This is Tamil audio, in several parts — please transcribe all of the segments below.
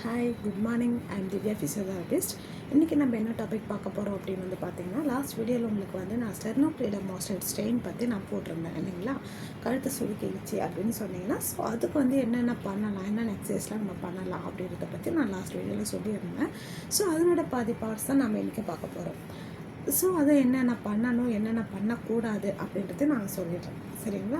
Hi good morning I'm Divya physiotherapist. இன்றைக்கி நம்ம என்ன டாபிக் பார்க்க போகிறோம் அப்படின்னு பார்த்தீங்கன்னா, லாஸ்ட் வீடியோவில் உங்களுக்கு நான் ஸ்டெர்னோக்ளீடர் மாஸ்டர் ஸ்ட்ரெயின் பற்றி நான் போட்டிருந்தேன் இல்லைங்களா. கழுத்து சுருக்கிடுச்சு அப்படின்னு சொன்னீங்கன்னா, ஸோ அதுக்கு என்னென்ன பண்ணலாம், என்னென்ன எக்ஸசைஸ்லாம் நம்ம பண்ணலாம் அப்படின்றத பற்றி நான் லாஸ்ட் வீடியோவில் சொல்லியிருந்தேன். ஸோ அதனோட பாதி பார்ட்ஸ் தான் நம்ம இன்றைக்கி பார்க்க போகிறோம். ஸோ அதை என்னென்ன பண்ணணும், என்னென்ன பண்ணக்கூடாது அப்படின்றத நான் சொல்லிடுறேன், சரிங்களா.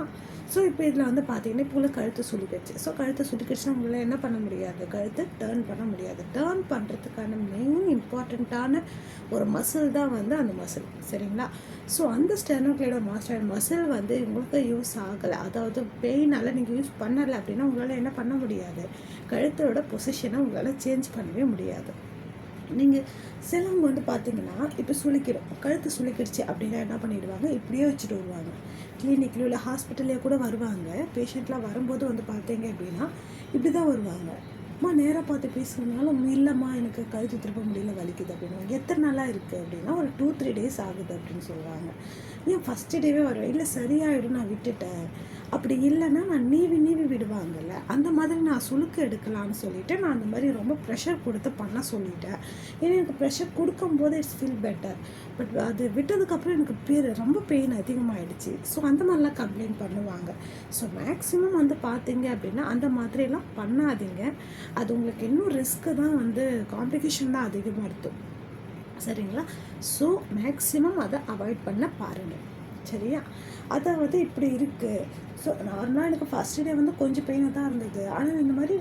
ஸோ இப்போ இதில் பார்த்தீங்கன்னா, இப்போ உங்களுக்கு கழுத்து சுருக்கிடுச்சு. ஸோ கழுத்து சுருக்கிடுச்சுன்னா உங்களால் என்ன பண்ண முடியாது, கழுத்து டேர்ன் பண்ண முடியாது. டேர்ன் பண்ணுறதுக்கான மெயின் இம்பார்ட்டண்ட்டான ஒரு மசில் தான் அந்த மசில், சரிங்களா. ஸோ அந்த ஸ்டெர்னோக்ளீடர் மாஸ்டர் மசில் உங்களுக்கு யூஸ் ஆகலை, அதாவது பெயினால் நீங்கள் யூஸ் பண்ணலை அப்படின்னா உங்களால் என்ன பண்ண முடியாது, கழுத்தோட பொசிஷனை உங்களால் சேஞ்ச் பண்ணவே முடியாது. நீங்கள் சிலவங்க பார்த்தீங்கன்னா, இப்போ சுளிக்கிறோம், கழுத்து சுளிக்கிடுச்சு அப்படின்னா என்ன பண்ணிவிடுவாங்க, இப்படியே வச்சுட்டு வருவாங்க. கிளினிக்லையோ இல்லை ஹாஸ்பிட்டல்லையோ கூட வருவாங்க. பேஷண்ட்லாம் வரும்போது பார்த்தீங்க அப்படின்னா இப்படி தான் வருவாங்க. நேராக பார்த்து பேசுகிறதுனால இல்லைம்மா எனக்கு கழுத்து திருப்ப முடியல, வலிக்குது அப்படின்னு. எத்தனை நாளாக இருக்குது அப்படின்னா ஒரு 2-3 டேஸ் ஆகுது அப்படின்னு சொல்லுவாங்க. ஏன் ஃபஸ்ட்டு டேவே வருவேன், இல்லை சரியாயிடும் நான் விட்டுட்டேன், அப்படி இல்லைன்னா நான் நீவி விடுவாங்கல்ல, அந்த மாதிரி நான் சுளுக்கு எடுக்கலான்னு சொல்லிவிட்டு நான் அந்த மாதிரி ரொம்ப ப்ரெஷர் கொடுத்து பண்ண சொல்லிட்டேன். ஏன்னா எனக்கு ப்ரெஷர் கொடுக்கும்போது இட்ஸ் ஃபீல் பெட்டர். பட் அது விட்டதுக்கப்புறம் எனக்கு ரொம்ப பெயின் அதிகமாகிடுச்சு. ஸோ அந்த மாதிரிலாம் கம்ப்ளைண்ட் பண்ணுவாங்க. ஸோ மேக்ஸிமம் பார்த்தீங்க அப்படின்னா அந்த மாதிரிலாம் பண்ணாதீங்க. அது உங்களுக்கு இன்னும் ரிஸ்க்கு தான், காம்ப்ளிகேஷன் தான் அதிகமாக இருக்கும், சரிங்களா. ஸோ மேக்ஸிமம் அதை அவாய்ட் பண்ண பாருங்கள், சரியா. அதாவது இப்படி இருக்குது. ஸோ நார்மலாக எனக்கு ஃபஸ்ட்டு டே கொஞ்சம் பெயினாக தான் இருந்தது. ஆனால் இந்த மாதிரி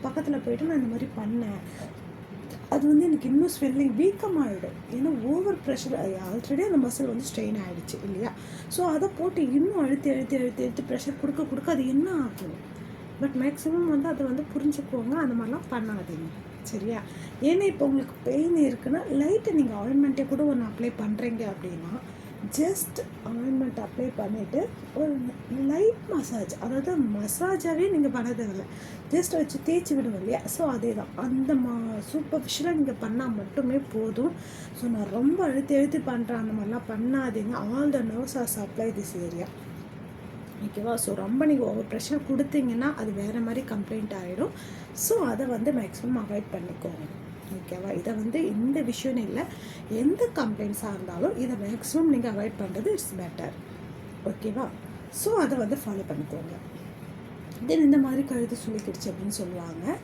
பக்கத்தில் போய்ட்டு நான் இந்த மாதிரி பண்ணேன். அது எனக்கு இன்னும் ஸ்வெல்லிங் வீக்கமாகிடும். ஏன்னா ஓவர் ப்ரெஷர், ஆல்ரெடி அந்த மசில் ஸ்ட்ரெயின் ஆகிடுச்சு இல்லையா. ஸோ அதை போட்டு இன்னும் அழுத்தி ப்ரெஷர் கொடுக்க அது என்ன ஆகும். பட் மேக்ஸிமம் அதை புரிஞ்சுக்கோங்க, அந்த மாதிரிலாம் பண்ணாதீங்க, சரியா. ஏன்னா இப்போ உங்களுக்கு பெயின் இருக்குன்னா லைட்டை நீங்கள் ஆயின்மெண்ட்டே கூட ஒன்று அப்ளை பண்ணுறீங்க அப்படின்னா ஜஸ்ட் ஆயின்மெண்ட் அப்ளை பண்ணிவிட்டு ஒரு லைட் மசாஜ், அதாவது மசாஜாகவே நீங்கள் பண்ண தேவையில்லை, ஜஸ்ட் வச்சு தேய்ச்சி விடுவோம் இல்லையா. ஸோ அதே தான் அந்த சூப்பர்ஃபிஷியலாக நீங்கள் பண்ணால் மட்டுமே போதும். ஸோ நான் ரொம்ப அழுத்தி பண்ணுறேன் அந்த மாதிரிலாம் பண்ணாதீங்க. All the nerves are supply this area, ஓகேவா. ஸோ ரொம்ப நீங்கள் ஓவர் ப்ரெஷர் கொடுத்தீங்கன்னா அது வேறு மாதிரி கம்ப்ளைண்ட் ஆகிடும். ஸோ அதை மேக்ஸிமம் அவாய்ட் பண்ணிக்கோங்க, ஓகேவா. இதை இந்த விஷயம் இல்லை, எந்த கம்ப்ளைண்ட்ஸாக இருந்தாலும் இதை மேக்ஸிமம் நீங்கள் அவாய்ட் பண்ணுறது இட்ஸ் பெட்டர், ஓகேவா. ஸோ அதை ஃபாலோ பண்ணிக்கோங்க. தென் இந்த மாதிரி கழுத்து சுளிக்கிடுச்சு அப்படின்னு சொல்லுவாங்க.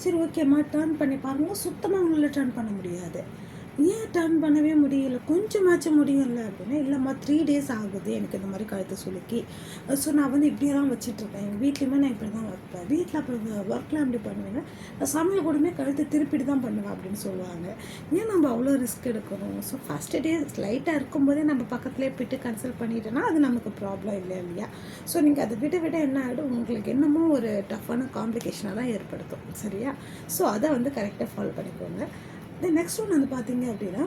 சரி ஓகேம்மா, டர்ன் பண்ணி பாருங்கள். சுத்தமாக உங்களால் டர்ன் பண்ண முடியாது. ஏன் டர்ன் பண்ணவே முடியல, கொஞ்சமாச்சும் முடியல அப்படின்னா, இல்லைம்மா 3 டேஸ் ஆகுது எனக்கு இந்த மாதிரி கழுத்து சுளுக்கி. ஸோ நான் இப்படியே தான் வச்சிட்ருக்கேன், எங்கள் வீட்லேயுமே நான் இப்படி தான் வைப்பேன், வீட்டில் அப்போ ஒர்க்லாம் எப்படி பண்ணுவேங்க, நான் சமையல் கூடமே கழுத்து திருப்பிட்டு தான் பண்ணுவேன் அப்படின்னு சொல்லுவாங்க. ஏன் நம்ம அவ்வளோ ரிஸ்க் எடுக்கணும். ஸோ ஃபஸ்ட்டு டே லைட்டாக இருக்கும்போதே நம்ம பக்கத்துலேயே போய்ட்டு கன்சல்ட் பண்ணிட்டோன்னா அது நமக்கு ப்ராப்ளம் இல்லை இல்லையா. ஸோ நீங்கள் அதை விட என்ன ஆகிடும், உங்களுக்கு என்னமோ ஒரு டஃப்பான காம்ப்ளிகேஷனாக தான் ஏற்படுத்தும், சரியா. ஸோ அதை கரெக்டாக ஃபாலோ பண்ணிக்கோங்க. தென் நெக்ஸ்ட் ஒன்று பார்த்தீங்க அப்படின்னா,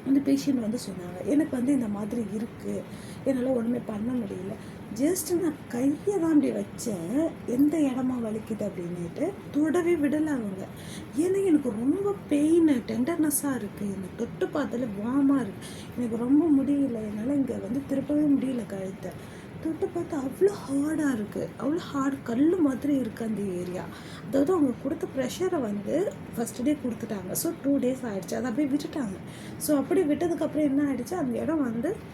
அந்த பேஷண்ட் சொன்னாங்க, எனக்கு இந்த மாதிரி இருக்குது, என்னால் ஒன்றுமே பண்ண முடியல, ஜஸ்ட் நான் கையை தான் அப்படி வச்சேன், எந்த இடமா வலிக்குது அப்படின்னுட்டு தொடவே விடலை அவங்க. ஏன்னா எனக்கு ரொம்ப பெயின் டெண்டர்னஸ்ஸாக இருக்குது, எனக்கு தொட்டு பார்த்தாலே வாமாக இருக்குது, எனக்கு ரொம்ப முடியல, என்னால் இங்கே திருப்பவே முடியல கழுத்தை, தொட்டு பார்த்தா அவ்வளோ ஹார்டாக இருக்குது, அவ்வளோ ஹார்டு கல் மாதிரி இருக்குது அந்த ஏரியா. அதாவது அவங்க கொடுத்த ப்ரெஷரை ஃபஸ்ட் டே கொடுத்துட்டாங்க. ஸோ 2 டேஸ் ஆகிடுச்சு, அதை அப்படியே விட்டுட்டாங்க. ஸோ அப்படி விட்டதுக்கப்புறம் என்ன ஆகிடுச்சு, அந்த இடம்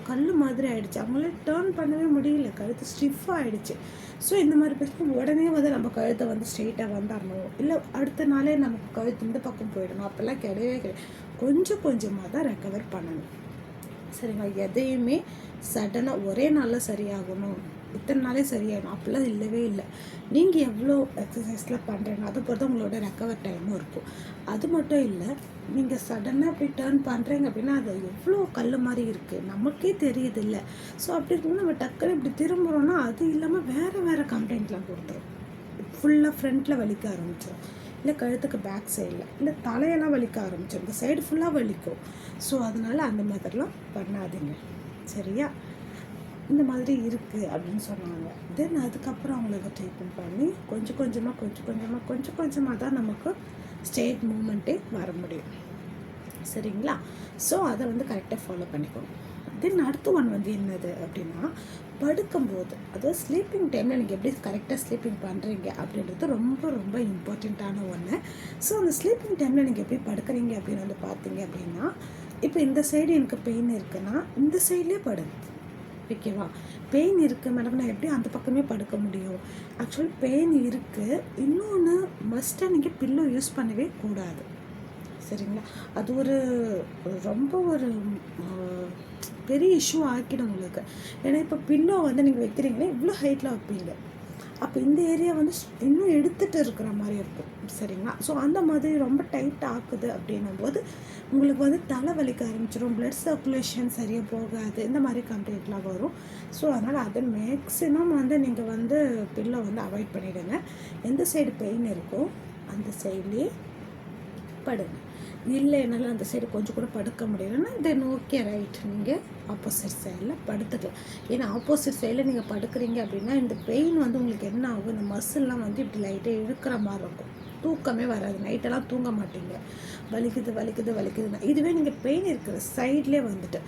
கல் மாதிரி ஆகிடுச்சு, அவங்களே டேர்ன் பண்ணவே முடியல, கழுத்து ஸ்டிஃபாக ஆகிடுச்சு. ஸோ இந்த மாதிரி பிரச்சனை உடனே நம்ம கழுத்தை ஸ்ட்ரெயிட்டாக வந்துடணும், இல்லை அடுத்த நாளே நமக்கு கழுத்து இந்த பக்கம் போயிடணும், அப்போல்லாம் கிடையவே கொஞ்சம் கொஞ்சமாக தான் ரெக்கவர் பண்ணணும், சரிங்களா. எதையுமே சடனாக ஒரே நாளில் சரியாகணும், இத்தனை நாளே சரியாகணும் அப்படிலாம் இல்லவே இல்லை. நீங்கள் எவ்வளோ எக்ஸசைஸ்லாம் பண்ணுறீங்க அதை பொறுத்து உங்களோட ரெக்கவர் டைமும் இருக்கும். அது மட்டும் இல்லை, நீங்கள் சடனாக அப்படி டேர்ன் பண்ணுறீங்க அப்படின்னா அது எவ்வளோ கல் மாதிரி இருக்குது நமக்கே தெரியுது இல்லை. ஸோ அப்படி இருக்கும்போது நம்ம டக்குன்னு இப்படி திரும்புகிறோன்னா அது இல்லாமல் வேறு கம்ப்ளைண்ட்லாம் கொடுத்துரும். ஃபுல்லாக ஃப்ரண்ட்டில் வலிக்க ஆரம்பிச்சிடும், இல்லை கழுத்துக்கு பேக் சைடில், இல்லை தலையெல்லாம் வலிக்க ஆரம்பிச்சிடும், இந்த சைடு ஃபுல்லாக வலிக்கும். ஸோ அதனால் அந்த மாதிரிலாம் பண்ணாதீங்க, சரியா. இந்த மாதிரி இருக்குது அப்படின்னு சொன்னாங்க. தென் அதுக்கப்புறம் அவங்களுக்கு ட்ரீட்மெண்ட் பண்ணி கொஞ்சம் கொஞ்சமாக தான் நமக்கு ஸ்ட்ரெயிட் மூமெண்ட்டே வர முடியும், சரிங்களா. ஸோ அதை கரெக்டாக ஃபாலோ பண்ணிக்கணும். தென் அடுத்த ஒன் வந்து என்னது அப்படின்னா, படுக்கும்போது அதாவது ஸ்லீப்பிங் டைமில் நீங்கள் எப்படி கரெக்டாக ஸ்லீப்பிங் பண்ணுறீங்க அப்படின்றது ரொம்ப ரொம்ப இம்பார்ட்டண்ட்டான ஒன்று. ஸோ அந்த ஸ்லீப்பிங் டைமில் நீங்கள் எப்படி படுக்கிறீங்க அப்படின்னு வந்து பார்த்தீங்க அப்படின்னா, இப்போ இந்த சைடு எனக்கு பெயின் இருக்குன்னா இந்த சைட்லேயே படுங்க. ஓகேவா? பெயின் இருக்குது மேடம், நான் எப்படி அந்த பக்கமே படுக்க முடியும்? ஆக்சுவலி பெயின் இருக்குது. இன்னொன்று மஸ்ட்டாக நீங்கள் பில்லோ யூஸ் பண்ணவே கூடாது. சரிங்களா? அது ஒரு ரொம்ப ஒரு பெரிய இஷ்யூ ஆக்கிடும் உங்களுக்கு. ஏன்னா இப்போ பில்லோ வந்து நீங்கள் வைக்கிறீங்கன்னா இவ்வளோ ஹைட்டில் வைப்பீங்க. அப்போ இந்த ஏரியா வந்து இன்னும் எடுத்துகிட்டு இருக்கிற மாதிரி இருக்கும். சரிங்களா? ஸோ அந்த மாதிரி ரொம்ப டைட் ஆக்குது அப்படின்னும் போது உங்களுக்கு வந்து தலை வலிக்க ஆரம்பிச்சிடும், பிளட் சர்க்குலேஷன் சரியாக போகாது, இந்த மாதிரி கம்ப்ளைண்ட்லாம் வரும். ஸோ அதனால் அதை மேக்ஸிமம் வந்து நீங்கள் வந்து பில்லோ வந்து அவாய்ட் பண்ணிவிடுங்க. எந்த சைடு பெயின் இருக்கோ அந்த சைட்லேயே படுங்க. இல்லை என்னால் அந்த சைடு கொஞ்சம் கூட படுக்க முடியலன்னா தென் ஓகே ரைட், நீங்கள் ஆப்போசிட் சைடில் படுத்துக்கலாம். ஏன்னா ஆப்போசிட் சைடில் நீங்கள் படுக்கிறீங்க அப்படின்னா இந்த பெயின் வந்து உங்களுக்கு என்ன ஆகும், இந்த மசில்லாம் வந்து இப்படி லைட்டாக இழுக்கிற மாதிரி இருக்கும். தூக்கமே வராது, நைட்டெல்லாம் தூங்க மாட்டீங்க, வலிக்குதுன்னா. இதுவே நீங்கள் பெயின் இருக்கிற சைட்லேயே வந்துட்டு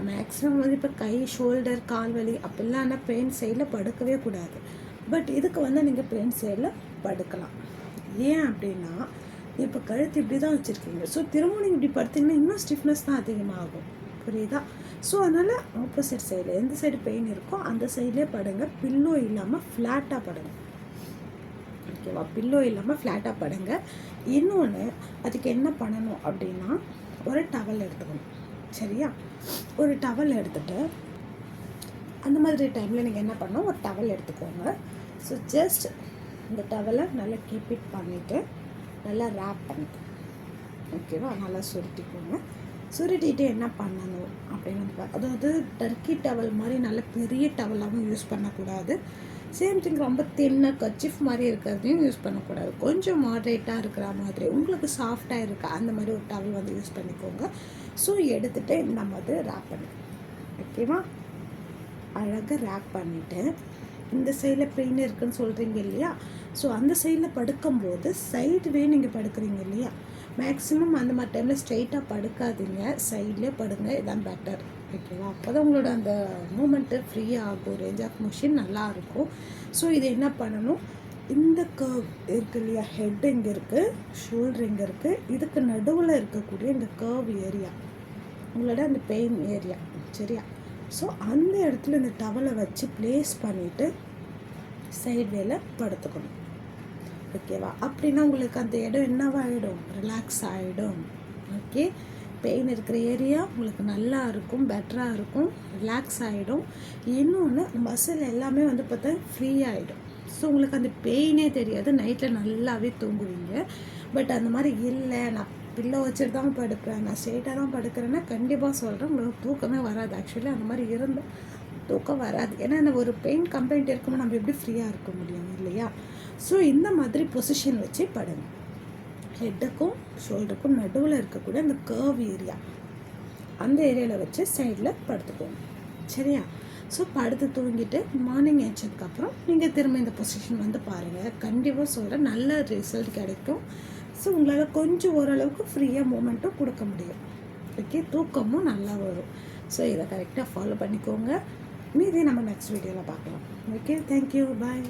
மேக்ஸிமம் வந்து இப்போ கை, ஷோல்டர், கால் வலி அப்படிலாம் பெயின் சைடில் படுக்கவே கூடாது. பட் இதுக்கு வந்து நீங்கள் பெயின் சைடில் படுக்கலாம். ஏன் அப்படின்னா இப்போ கழுத்து இப்படி தான் வச்சுருக்கீங்க. ஸோ திரும்ப நீங்கள் இப்படி படுத்திங்கன்னா இன்னும் ஸ்டிஃப்னஸ் தான் அதிகமாகும். புரியுதா? ஸோ அதனால் ஆப்போசிட் சைடில் எந்த சைடு பெயின் இருக்கோ அந்த சைட்லேயே படுங்க. பில்லோ இல்லாமல் ஃப்ளாட்டாக படுங்க. ஓகேவா? பில்லோ இல்லாமல் ஃப்ளாட்டாக படுங்க. இன்னொன்று அதுக்கு என்ன பண்ணணும் அப்படின்னா, ஒரு டவல் எடுத்துக்கணும். சரியா? ஒரு டவல் எடுத்துகிட்டு அந்த மாதிரி டைமில் நீங்கள் என்ன பண்ணணும், ஒரு டவல் எடுத்துக்கோங்க. ஸோ ஜஸ்ட் இந்த டவலை நல்லா கீப் இட் பண்ணிவிட்டு நல்லா ரேப் பண்ணிட்டு, ஓகேவா, நல்லா சுருட்டிக்கோங்க. சுருட்டிட்டு என்ன பண்ணணும் அப்படின்னு அதாவது டர்க்கி டவல் மாதிரி நல்ல பெரிய டவலாகவும் யூஸ் பண்ணக்கூடாது. சேம் திங் ரொம்ப தின்ன கர்ச்சீஃப் மாதிரி இருக்கிறதையும் யூஸ் பண்ணக்கூடாது. கொஞ்சம் மாட்ரேட்டாக இருக்கிற மாதிரி உங்களுக்கு சாஃப்டாக இருக்கா அந்த மாதிரி ஒரு டவல் வந்து யூஸ் பண்ணிக்கோங்க. ஸோ எடுத்துகிட்டு இந்த மாதிரி ரேப் பண்ணு. ஓகேவா? அழகாக ரேப் பண்ணிவிட்டு இந்த சைடில் பெயின் இருக்குதுன்னு சொல்கிறீங்க இல்லையா? ஸோ அந்த சைடில் படுக்கும்போது சைடுவே நீங்கள் படுக்கிறீங்க இல்லையா? மேக்ஸிமம் அந்த மாதிரி டைமில் ஸ்ட்ரைட்டாக படுக்காதீங்க, சைட்லேயே படுங்க. இதான் பெட்டர். ஓகேவா? அப்போ தான் உங்களோட அந்த மூமெண்ட்டு ஃப்ரீயாக ஆகும், ரேஞ்ச் ஆஃப் மோஷன் நல்லாயிருக்கும். ஸோ இது என்ன பண்ணணும், இந்த கர்வ் இருக்குது இல்லையா, ஹெட் இங்கே இருக்குது, ஷோல்டர் இங்கே இருக்குது, இதுக்கு நடுவில் இருக்கக்கூடிய இந்த கர்வ் ஏரியா உங்களோட அந்த பெயின் ஏரியா. சரியா? ஸோ அந்த இடத்துல இந்த டவலை வச்சு ப்ளேஸ் பண்ணிவிட்டு சைடு வேல படுத்துக்கணும். ஓகேவா? அப்படின்னா உங்களுக்கு அந்த இடம் என்னவாகிடும், ரிலாக்ஸ் ஆகிடும். ஓகே? பெயின் இருக்கிற ஏரியா உங்களுக்கு நல்லா இருக்கும், பெட்டராக இருக்கும், ரிலாக்ஸ் ஆகிடும். இன்னொன்று மசில் எல்லாமே வந்து பார்த்தா ஃப்ரீ ஆகிடும். ஸோ உங்களுக்கு அந்த பெயினே தெரியாது, நைட்டில் நல்லாவே தூங்குவீங்க. பட் அந்த மாதிரி இல்லை, நான் பில்லோ வச்சுட்டு தான் படுப்பேன், நான் ஸ்ட்ரெயிட்டாக தான் படுக்கிறேன்னா கண்டிப்பாக சொல்கிறேன் உங்களுக்கு தூக்கமே வராது. ஆக்சுவலி அந்த மாதிரி இருந்தால் தூக்கம் வராது. ஏன்னா அந்த ஒரு பெயின் கம்ப்ளைண்ட் இருக்கும்போது நம்ம எப்படி ஃப்ரீயாக இருக்க முடியும் இல்லையா? ஸோ இந்த மாதிரி பொசிஷன் வச்சு படுங்க. ஹெட்டுக்கும் ஷோல்டருக்கும் நடுவில் இருக்கக்கூடிய அந்த கர்வ் ஏரியா, அந்த ஏரியாவில் வச்சு சைடில் படுத்துக்கோங்க. சரியா? ஸோ படுத்து தூங்கிட்டு மார்னிங் ஏச்சதுக்கப்புறம் நீங்கள் திரும்ப இந்த பொசிஷன் வந்து பாருங்கள். கண்டிப்பாக சொல்கிறேன், நல்ல ரிசல்ட் கிடைக்கும். ஸோ உங்களால் கொஞ்சம் ஓரளவுக்கு ஃப்ரீயாக மூமெண்ட்டும் கொடுக்க முடியும். ஓகே? தூக்கமும் நல்லா வரும். ஸோ இதை கரெக்டாக ஃபாலோ பண்ணிக்கோங்க. மீதி நம்ம நெக்ஸ்ட் வீடியோவில் பார்க்கலாம். ஓகே? தேங்க்யூ, பாய்.